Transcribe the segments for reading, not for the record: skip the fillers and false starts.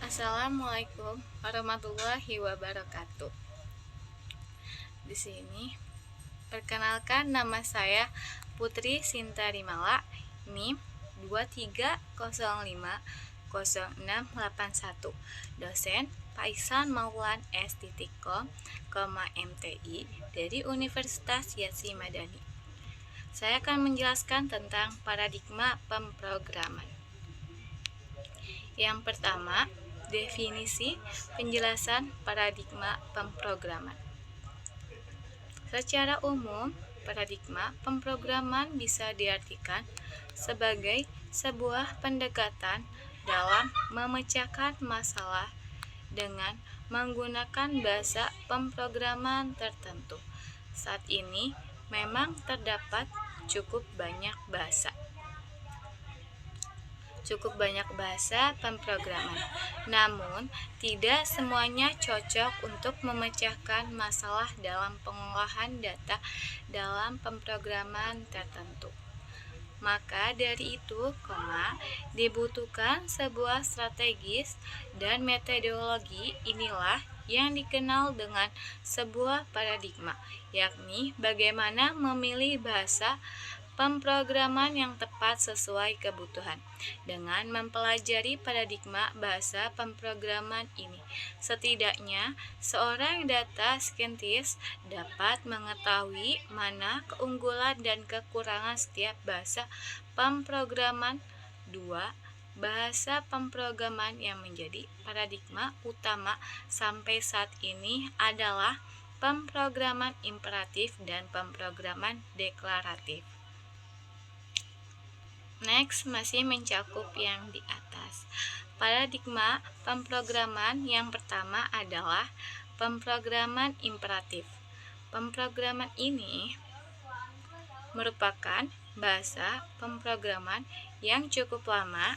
Assalamualaikum warahmatullahi wabarakatuh. Di sini perkenalkan, nama saya Putri Sintarimala, NIM 23050681, dosen Paisan Maulan S.Com, MTI dari Universitas Yatsi Madani. Saya akan menjelaskan tentang paradigma pemrograman. Yang pertama, definisi penjelasan paradigma pemrograman. Secara umum, paradigma pemrograman bisa diartikan sebagai sebuah pendekatan dalam memecahkan masalah dengan menggunakan bahasa pemrograman tertentu. Saat ini memang terdapat cukup banyak bahasa pemrograman. Namun, tidak semuanya cocok untuk memecahkan masalah dalam pengolahan data dalam pemrograman tertentu. Maka dari itu, dibutuhkan sebuah strategis dan metodologi. Inilah yang dikenal dengan sebuah paradigma, yakni bagaimana memilih bahasa pemrograman yang tepat sesuai kebutuhan. Dengan mempelajari paradigma bahasa pemrograman ini, setidaknya seorang data scientist dapat mengetahui mana keunggulan dan kekurangan setiap bahasa pemrograman. 2. Bahasa pemrograman yang menjadi paradigma utama sampai saat ini adalah pemrograman imperatif dan pemrograman deklaratif. Next, masih mencakup yang di atas. Paradigma pemrograman yang pertama adalah pemrograman imperatif. Pemrograman ini merupakan bahasa pemrograman yang cukup lama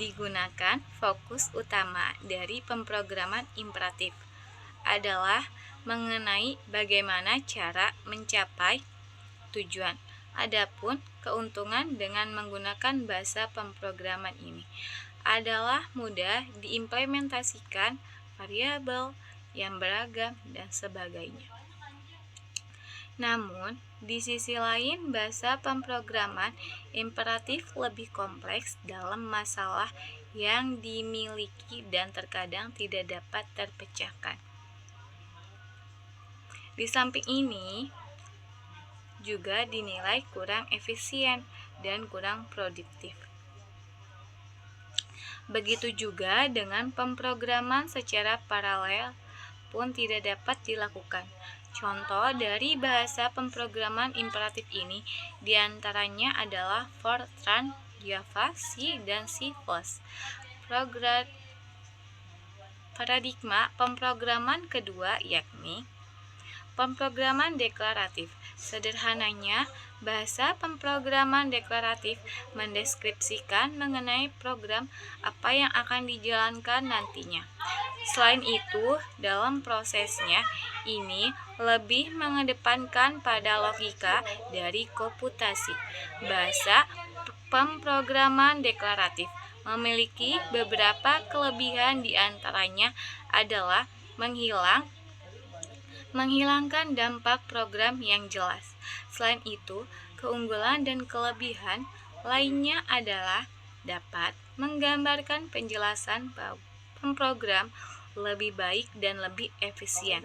digunakan. Fokus utama dari pemrograman imperatif adalah mengenai bagaimana cara mencapai tujuan. Adapun keuntungan dengan menggunakan bahasa pemrograman ini adalah mudah diimplementasikan variabel yang beragam dan sebagainya. Namun, di sisi lain, bahasa pemrograman imperatif lebih kompleks dalam masalah yang dimiliki dan terkadang tidak dapat terpecahkan. Di samping ini, juga dinilai kurang efisien dan kurang produktif. Begitu juga dengan pemrograman secara paralel pun tidak dapat dilakukan. Contoh dari bahasa pemrograman imperatif ini diantaranya adalah Fortran, Java, C, dan C++. Paradigma pemrograman kedua yakni pemrograman deklaratif. Sederhananya, bahasa pemrograman deklaratif mendeskripsikan mengenai program apa yang akan dijalankan nantinya. Selain itu, dalam prosesnya ini lebih mengedepankan pada logika dari komputasi. Bahasa pemrograman deklaratif memiliki beberapa kelebihan, diantaranya adalah menghilangkan dampak program yang jelas. Selain itu, keunggulan dan kelebihan lainnya adalah dapat menggambarkan penjelasan pemrogram lebih baik dan lebih efisien.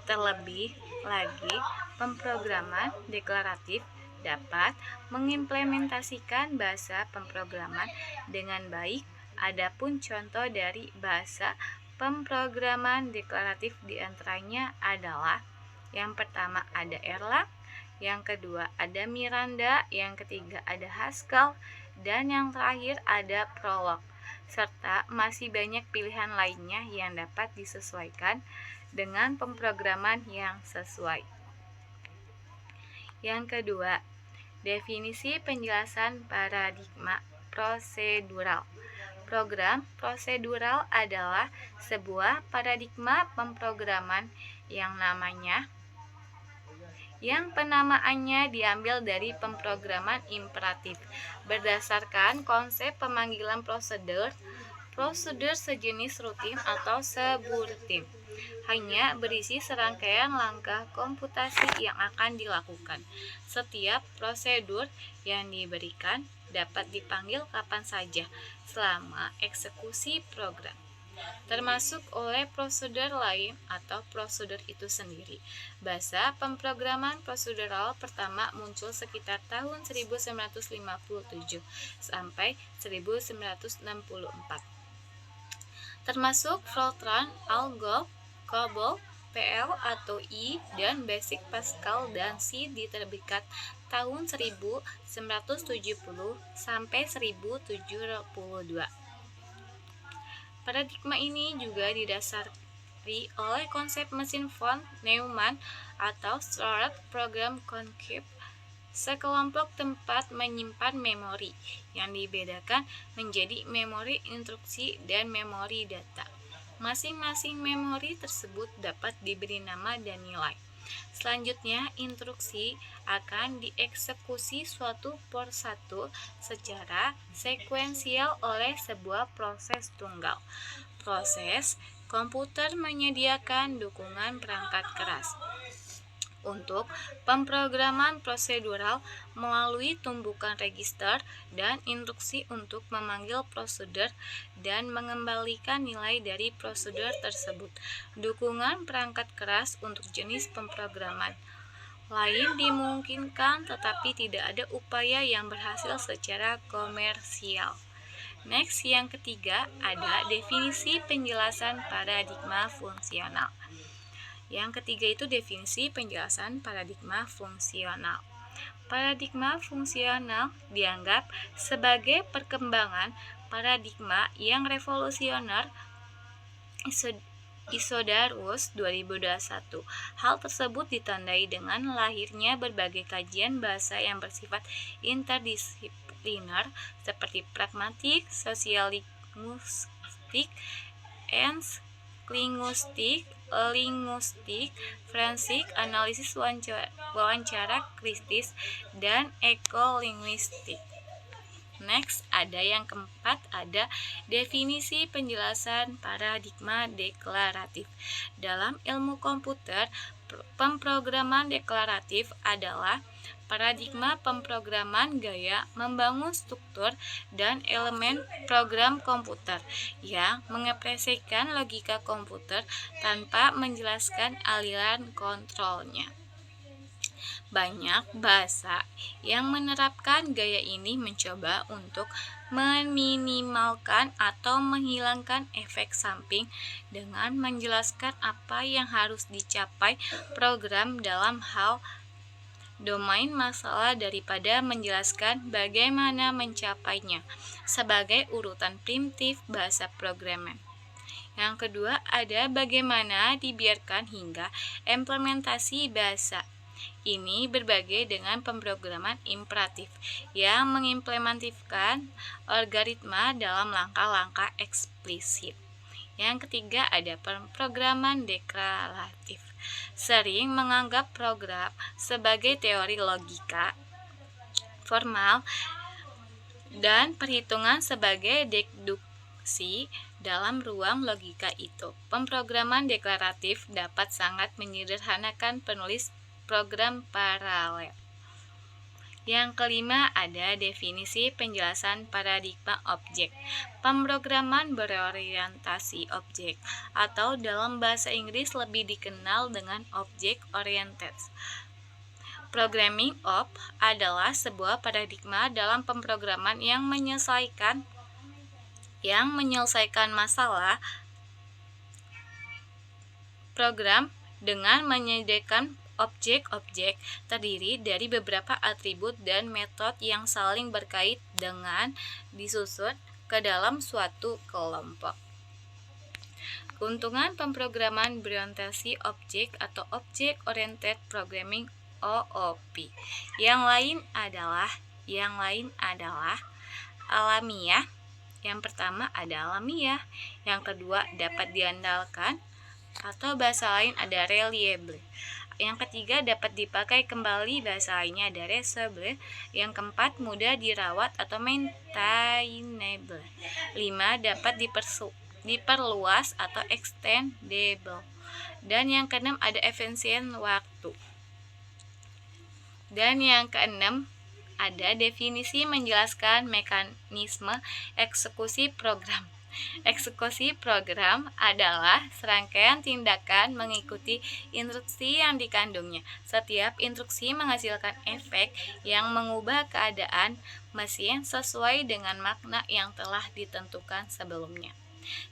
Terlebih lagi, pemrograman deklaratif dapat mengimplementasikan bahasa pemrograman dengan baik. Adapun contoh dari bahasa pemrograman deklaratif diantaranya adalah yang pertama ada Erlang, yang kedua ada Miranda, yang ketiga ada Haskell, dan yang terakhir ada Prolog, serta masih banyak pilihan lainnya yang dapat disesuaikan dengan pemrograman yang sesuai. Yang kedua, definisi penjelasan paradigma prosedural. Program prosedural adalah sebuah paradigma pemrograman yang yang penamaannya diambil dari pemrograman imperatif. Berdasarkan konsep pemanggilan prosedur, prosedur sejenis rutin atau subrutin hanya berisi serangkaian langkah komputasi yang akan dilakukan. Setiap prosedur yang diberikan dapat dipanggil kapan saja selama eksekusi program, termasuk oleh prosedur lain atau prosedur itu sendiri. Bahasa pemrograman prosedural pertama muncul sekitar tahun 1957 sampai 1964. Termasuk Fortran, Algol, COBOL, PL atau I, dan Basic Pascal dan C diterbitkan tahun 1970 sampai 1972. Paradigma ini juga didasari oleh konsep mesin von Neumann atau Stored Program Concept, sekelompok tempat menyimpan memori yang dibedakan menjadi memori instruksi dan memori data. Masing-masing memori tersebut dapat diberi nama dan nilai. Selanjutnya, instruksi akan dieksekusi suatu persatu secara sekuensial oleh sebuah proses tunggal. Proses komputer menyediakan dukungan perangkat keras untuk pemrograman prosedural melalui tumbukan register dan instruksi untuk memanggil prosedur dan mengembalikan nilai dari prosedur tersebut. Dukungan perangkat keras untuk jenis pemrograman lain dimungkinkan, tetapi tidak ada upaya yang berhasil secara komersial. Next, yang ketiga ada definisi penjelasan paradigma fungsional. Yang ketiga itu definisi penjelasan paradigma fungsional. Paradigma fungsional dianggap sebagai perkembangan paradigma yang revolusioner. Isodarus 2021. Hal tersebut ditandai dengan lahirnya berbagai kajian bahasa yang bersifat interdisipliner seperti pragmatik, sosial-linguistik, linguistik, forensik, analisis wawancara kritis, dan ekolinguistik. Next, ada yang keempat, ada definisi penjelasan paradigma deklaratif. Dalam ilmu komputer, pemrograman deklaratif adalah paradigma pemrograman gaya membangun struktur dan elemen program komputer yang mengekspresikan logika komputer tanpa menjelaskan aliran kontrolnya. Banyak bahasa yang menerapkan gaya ini mencoba untuk meminimalkan atau menghilangkan efek samping dengan menjelaskan apa yang harus dicapai program dalam hal domain masalah daripada menjelaskan bagaimana mencapainya sebagai urutan primitif bahasa programan. Yang kedua, ada bagaimana dibiarkan hingga implementasi bahasa. Ini berbeda dengan pemrograman imperatif yang mengimplementasikan algoritma dalam langkah-langkah eksplisit. Yang ketiga ada pemrograman deklaratif. Sering menganggap program sebagai teori logika formal dan perhitungan sebagai deduksi dalam ruang logika itu. Pemrograman deklaratif dapat sangat menyederhanakan penulis program paralel. Yang kelima ada definisi penjelasan paradigma objek. Pemrograman berorientasi objek atau dalam bahasa Inggris lebih dikenal dengan object oriented. Programming of adalah sebuah paradigma dalam pemrograman yang menyelesaikan masalah program dengan menyediakan objek-objek terdiri dari beberapa atribut dan metode yang saling berkait dengan disusun ke dalam suatu kelompok. Keuntungan pemrograman berorientasi objek atau Object Oriented Programming OOP. Yang lain adalah alamiah. Yang pertama ada alamiah, yang kedua dapat diandalkan, atau bahasa lain ada reliable. Yang ketiga, dapat dipakai kembali, bahasa lainnya ada reusable. Yang keempat, mudah dirawat atau maintainable. 5, dapat diperluas atau extendable. Dan yang keenam ada efisien waktu. Dan yang keenam ada definisi menjelaskan mekanisme eksekusi program. Eksekusi program adalah serangkaian tindakan mengikuti instruksi yang dikandungnya. Setiap instruksi menghasilkan efek yang mengubah keadaan mesin sesuai dengan makna yang telah ditentukan sebelumnya.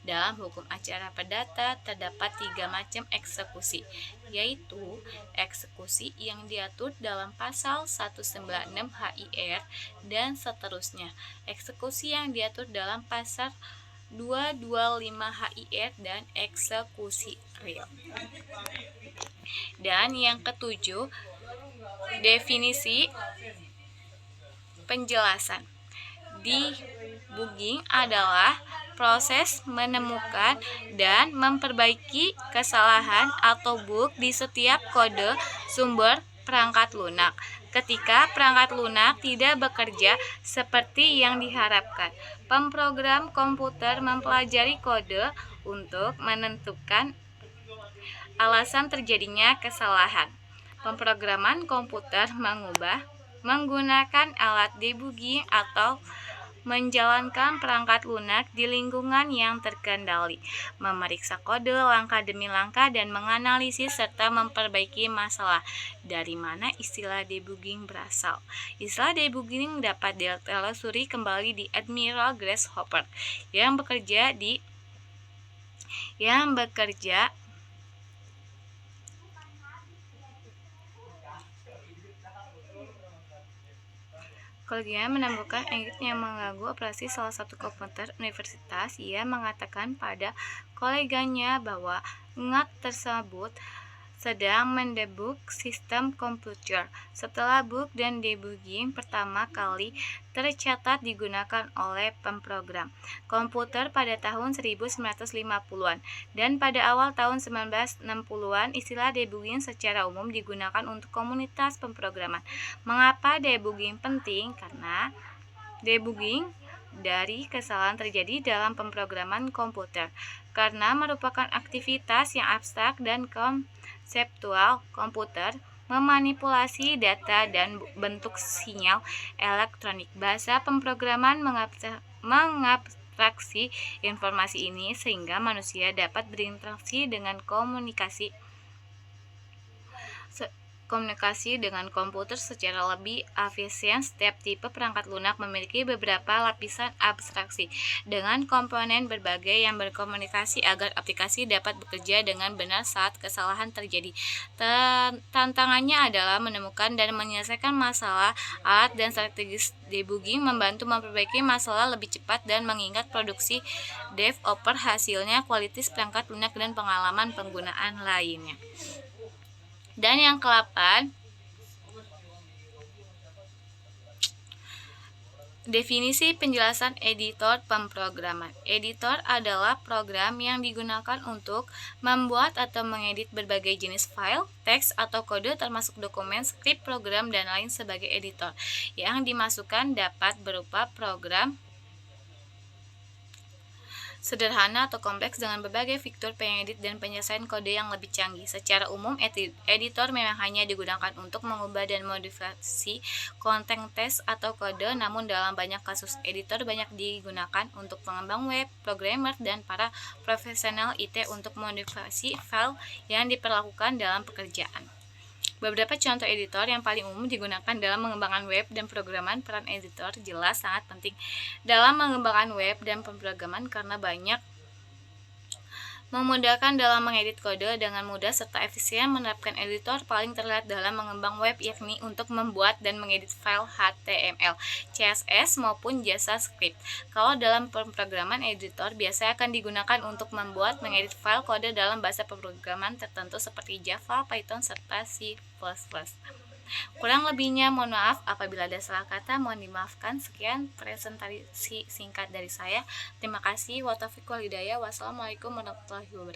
Dalam hukum acara perdata terdapat 3 macam eksekusi, yaitu eksekusi yang diatur dalam pasal 196 HIR dan seterusnya, eksekusi yang diatur dalam pasal 225 HIR, dan eksekusi real. Dan yang ketujuh, definisi penjelasan. Debugging adalah proses menemukan dan memperbaiki kesalahan atau bug di setiap kode sumber perangkat lunak ketika perangkat lunak tidak bekerja seperti yang diharapkan. Pemrogram komputer mempelajari kode untuk menentukan alasan terjadinya kesalahan. Pemrograman komputer menggunakan alat debugging atau menjalankan perangkat lunak di lingkungan yang terkendali, memeriksa kode langkah demi langkah dan menganalisis serta memperbaiki masalah. Dari mana istilah debugging berasal? Istilah debugging dapat ditelusuri kembali di Admiral Grasshopper yang bekerja kalau dia menemukan engine yang mengganggu operasi salah satu komputer universitas. Ia mengatakan pada koleganya bahwa engine tersebut sedang mendebug sistem komputer. Setelah bug dan debugging pertama kali tercatat digunakan oleh pemrogram komputer pada tahun 1950-an, dan pada awal tahun 1960-an istilah debugging secara umum digunakan untuk komunitas pemrograman. Mengapa debugging penting? Karena debugging dari kesalahan terjadi dalam pemrograman komputer karena merupakan aktivitas yang abstrak dan konseptual. Komputer memanipulasi data dan bentuk sinyal elektronik. Bahasa pemrograman mengabstraksi informasi ini sehingga manusia dapat berinteraksi dengan komunikasi dengan komputer secara lebih efisien. Setiap tipe perangkat lunak memiliki beberapa lapisan abstraksi dengan komponen berbagai yang berkomunikasi agar aplikasi dapat bekerja dengan benar saat kesalahan terjadi. Tantangannya adalah menemukan dan menyelesaikan masalah. Alat dan strategi debugging membantu memperbaiki masalah lebih cepat dan mengingat produksi developer hasilnya, kualitas perangkat lunak, dan pengalaman penggunaan lainnya. Dan yang ke-8, definisi penjelasan editor pemrograman. Editor adalah program yang digunakan untuk membuat atau mengedit berbagai jenis file, teks, atau kode termasuk dokumen, skrip, program, dan lain sebagai editor. Yang dimasukkan dapat berupa program sederhana atau kompleks dengan berbagai fitur pengedit dan penyelesaian kode yang lebih canggih. Secara umum, editor memang hanya digunakan untuk mengubah dan modifikasi konten teks atau kode, namun dalam banyak kasus, editor banyak digunakan untuk pengembang web, programmer, dan para profesional IT untuk modifikasi file yang diperlakukan dalam pekerjaan. Beberapa contoh editor yang paling umum digunakan dalam mengembangkan web dan pemrograman. Peran editor jelas sangat penting dalam mengembangkan web dan pemrograman karena banyak memudahkan dalam mengedit kode dengan mudah serta efisien. Menerapkan editor paling terlihat dalam mengembang web, yakni untuk membuat dan mengedit file HTML, CSS, maupun JavaScript. Kalau dalam pemrograman, editor biasanya akan digunakan untuk membuat mengedit file kode dalam bahasa pemrograman tertentu seperti Java, Python, serta C++. Kurang lebihnya mohon maaf apabila ada salah kata, mohon dimaafkan. Sekian presentasi singkat dari saya. Terima kasih. Wa taufiq wal hidayah. Wassalamualaikum warahmatullahi wabarakatuh.